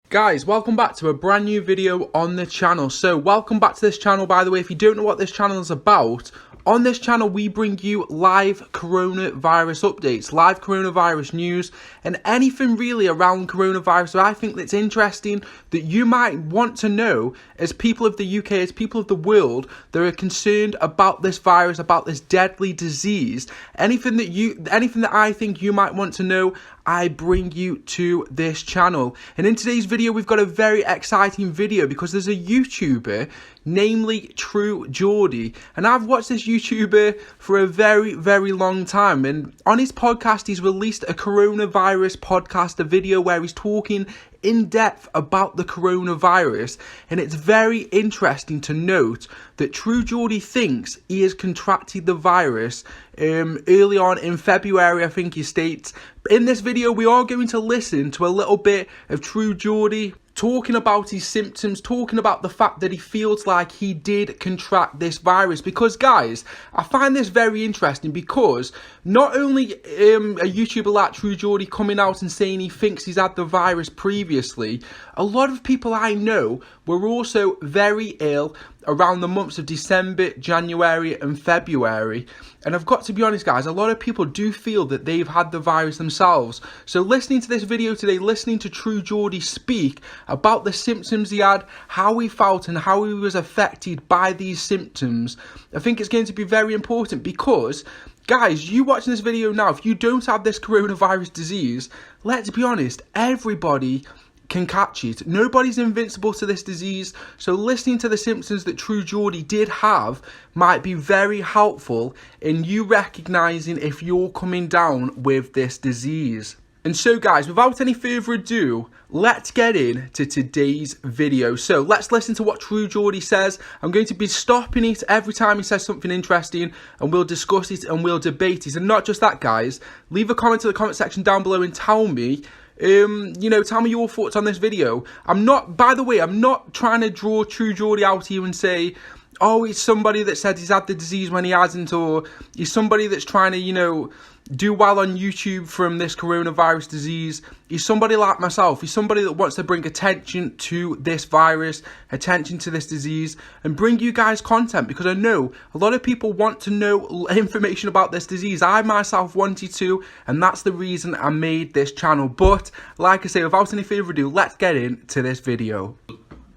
Guys, welcome back to a brand new video on the channel. So welcome back to this channel, by the way. If you don't know what this channel is about, on this channel we bring you live coronavirus updates, live coronavirus news, and anything really around coronavirus that I think that's interesting that you might want to know as people of the UK, as people of the world that are concerned about this virus, about this deadly disease. Anything that I think you might want to know, I bring you to this channel. And in today's video, we've got a very exciting video because there's a YouTuber, namely True Geordie. And I've watched this YouTuber for a very, very long time. And on his podcast, he's released a coronavirus podcast, a video where he's talking in depth about the coronavirus, and it's very interesting to note that True Geordie thinks he has contracted the virus early on in February, I think he states. In this video we are going to listen to a little bit of True Geordie talking about his symptoms, talking about the fact that he feels like he did contract this virus. Because guys, I find this very interesting because not only a YouTuber like True Geordie coming out and saying he thinks he's had the virus previously, a lot of people I know were also very ill around the months of December, January and February. And I've got to be honest guys, a lot of people do feel that they've had the virus themselves. So listening to this video today, listening to True Geordie speak about the symptoms he had, how he felt and how he was affected by these symptoms, I think it's going to be very important because guys, you watching this video now, if you don't have this coronavirus disease, let's be honest, everybody can catch it. Nobody's invincible to this disease, so listening to the symptoms that True Geordie did have might be very helpful in you recognising if you're coming down with this disease. And so guys, without any further ado, let's get into today's video. So let's listen to what True Geordie says. I'm going to be stopping it every time he says something interesting, and we'll discuss it and we'll debate it. And not just that guys, leave a comment in the comment section down below and tell me tell me your thoughts on this video. By the way, I'm not trying to draw True Geordie out here and say, oh, he's somebody that said he's had the disease when he hasn't, or he's somebody that's trying to, do well on YouTube from this coronavirus disease. He's somebody like myself. He's somebody that wants to bring attention to this virus, attention to this disease, and bring you guys content, because I know a lot of people want to know information about this disease. I myself wanted to, and that's the reason I made this channel. But like I say, without any further ado, let's get into this video.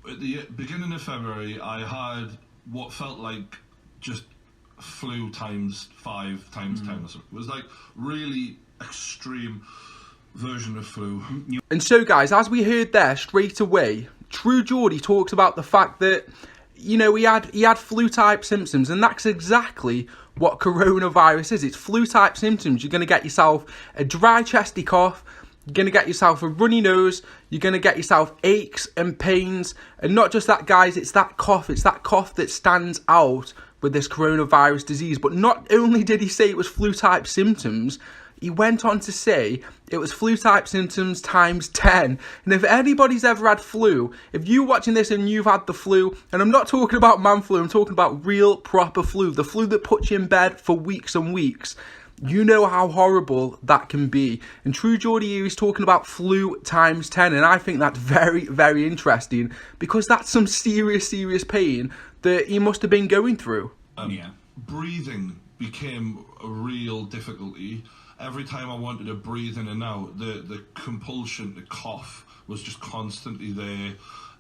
At the beginning of February, I had what felt like just flu times 5 times 10 or something. It was like really extreme version of flu. And so guys, as we heard there straight away, True Geordie talks about the fact that he had flu type symptoms, and that's exactly what coronavirus is. It's flu type symptoms. You're going to get yourself a dry chesty cough, you're going to get yourself a runny nose, you're going to get yourself aches and pains, and not just that guys, it's that cough that stands out with this coronavirus disease. But not only did he say it was flu type symptoms, he went on to say it was flu type symptoms times 10. And if anybody's ever had flu, if you're watching this and you've had the flu, and I'm not talking about man flu, I'm talking about real proper flu, the flu that puts you in bed for weeks and weeks, you know how horrible that can be. And True Geordie here is talking about flu times 10, and I think that's very, very interesting because that's some serious, serious pain that he must have been going through. Breathing became a real difficulty. Every time I wanted to breathe in and out, the compulsion, the cough was just constantly there.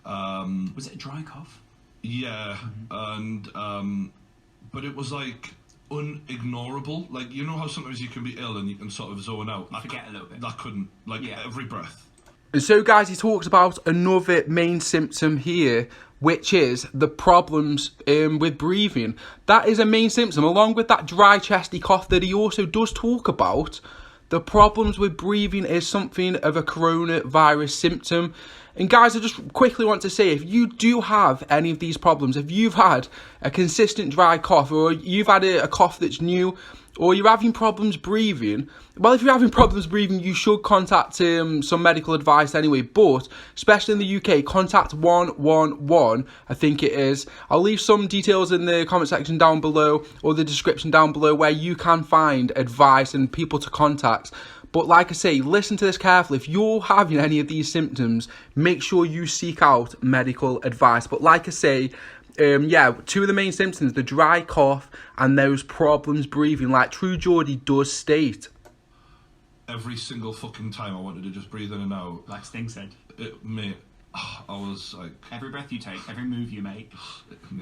Was it a dry cough? Yeah, and but it was like unignorable. Like, you know how sometimes you can be ill and you can sort of zone out. I forget a little bit. That couldn't, every breath. And so guys, he talks about another main symptom here, which is the problems with breathing. That is a main symptom, along with that dry chesty cough that he also does talk about. The problems with breathing is something of a coronavirus symptom. And guys, I just quickly want to say, if you do have any of these problems, if you've had a consistent dry cough, or you've had a cough that's new, or you're having problems breathing, well, if you're having problems breathing, you should contact some medical advice anyway. But especially in the UK, contact 111, I think it is. I'll leave some details in the comment section down below, or the description down below, where you can find advice and people to contact. But like I say, listen to this carefully. If you're having any of these symptoms, make sure you seek out medical advice. But like I say, two of the main symptoms, the dry cough and those problems breathing, like True Geordie does state. Every single fucking time I wanted to just breathe in and out. Like Sting said. Mate, I was like... Every breath you take, every move you make,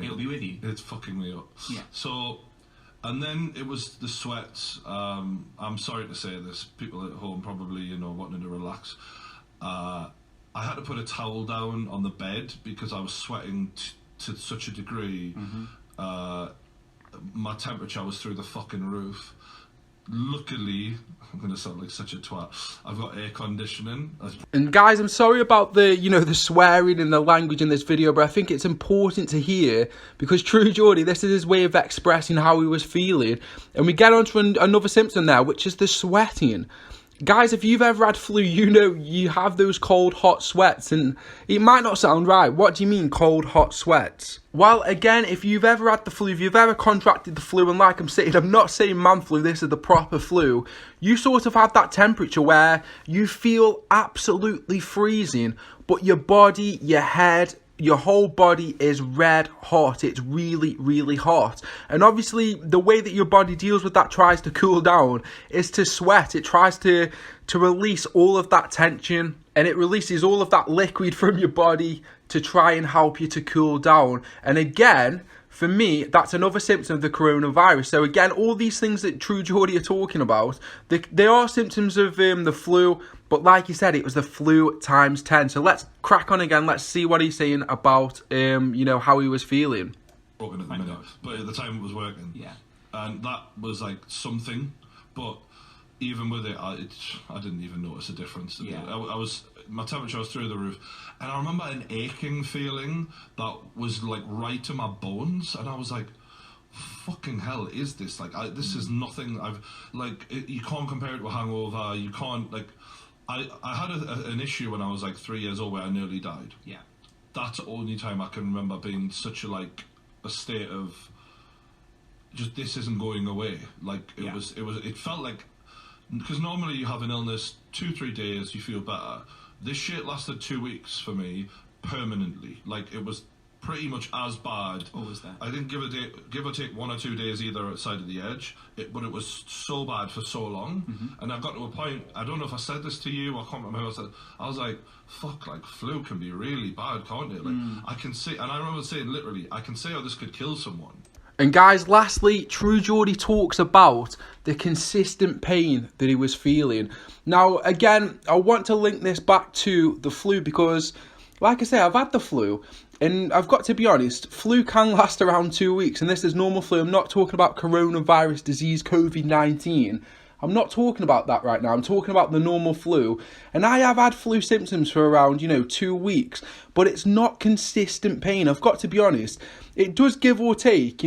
it'll be with you. It's fucking me up. Yeah. So, and then it was the sweats. I'm sorry to say this, people at home probably, wanting to relax. I had to put a towel down on the bed because I was sweating to such a degree. My temperature was through the fucking roof. Luckily, I'm going to sound like such a twat, I've got air conditioning. And guys, I'm sorry about the swearing and the language in this video, but I think it's important to hear, because True Geordie, this is his way of expressing how he was feeling. And we get on to another symptom now, which is the sweating. Guys, if you've ever had flu, you have those cold, hot sweats, and it might not sound right. What do you mean, cold, hot sweats? Well, again, if you've ever had the flu, if you've ever contracted the flu, and like I'm saying, I'm not saying man flu, this is the proper flu, you sort of have that temperature where you feel absolutely freezing, but your body, your head, your whole body is red hot. It's really, really hot. And obviously, the way that your body deals with that, tries to cool down, is to sweat. It tries to release all of that tension, and it releases all of that liquid from your body to try and help you to cool down. And again, for me, that's another symptom of the coronavirus. So again, all these things that True Geordie are talking about, they are symptoms of the flu. But like you said, it was the flu times 10. So let's crack on again. Let's see what he's saying about, how he was feeling. Broken at the minute, but at the time it was working. Yeah. And that was like something, but even with it, I didn't even notice a difference. Yeah. My temperature was through the roof, and I remember an aching feeling that was like right to my bones, and I was like, fucking hell is this? Like, this is nothing you can't compare it to a hangover. You can't, like, I had an issue when I was like 3 years old where I nearly died. Yeah. That's the only time I can remember being such a state of just, this isn't going away. Like, it felt like, because normally you have an illness, 2-3 days, you feel better. This shit lasted 2 weeks for me, permanently. Like, it was pretty much as bad. Always there. I didn't give or take 1 or 2 days either outside of the edge, but it was so bad for so long. And I got to a point, I don't know if I said this to you, I can't remember who I said, I was like, fuck, like, flu can be really bad, can't it? Like, I can see, and I remember saying literally, I can see how this could kill someone. And guys, lastly, True Geordie talks about the consistent pain that he was feeling. Now, again, I want to link this back to the flu because, like I say, I've had the flu. And I've got to be honest, flu can last around 2 weeks. And this is normal flu. I'm not talking about coronavirus disease, COVID-19. I'm not talking about that right now. I'm talking about the normal flu. And I have had flu symptoms for around, 2 weeks. But it's not consistent pain. I've got to be honest. It does give or take,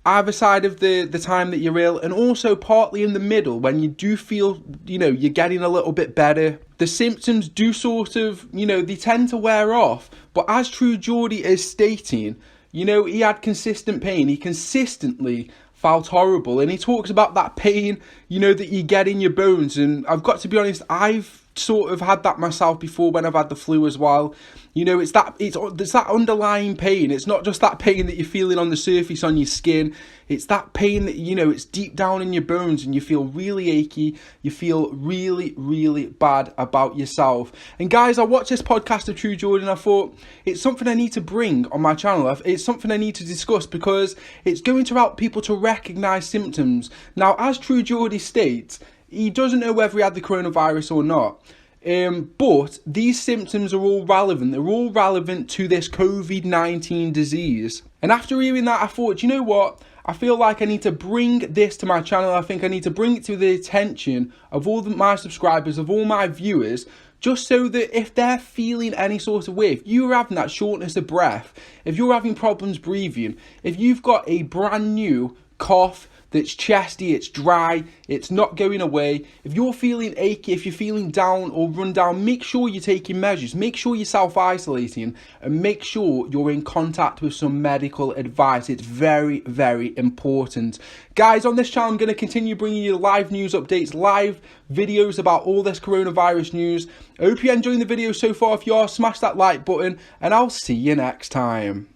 either side of the time that you're ill. And also partly in the middle when you do feel, you're getting a little bit better. The symptoms do sort of, they tend to wear off. But as True Geordie is stating, he had consistent pain. He consistently felt horrible, and he talks about that pain that you get in your bones. And I've got to be honest, I've sort of had that myself before when I've had the flu as well. It's that underlying pain. It's not just that pain that you're feeling on the surface on your skin. It's that pain that it's deep down in your bones, and you feel really achy. You feel really, really bad about yourself. And guys, I watched this podcast of True Geordie and I thought it's something I need to bring on my channel. It's something I need to discuss because it's going to help people to recognise symptoms. Now, as True Geordie states, he doesn't know whether he had the coronavirus or not. But these symptoms are all relevant. They're all relevant to this COVID-19 disease. And after hearing that, I thought, you know what? I feel like I need to bring this to my channel. I think I need to bring it to the attention of all my subscribers, of all my viewers, just so that if they're feeling any sort of way, if you're having that shortness of breath, if you're having problems breathing, if you've got a brand new cough, that's chesty, it's dry, it's not going away. If you're feeling achy, if you're feeling down or run down, make sure you're taking measures, make sure you're self-isolating, and make sure you're in contact with some medical advice. It's very, very important. Guys, on this channel, I'm going to continue bringing you live news updates, live videos about all this coronavirus news. I hope you're enjoying the video so far. If you are, smash that like button, and I'll see you next time.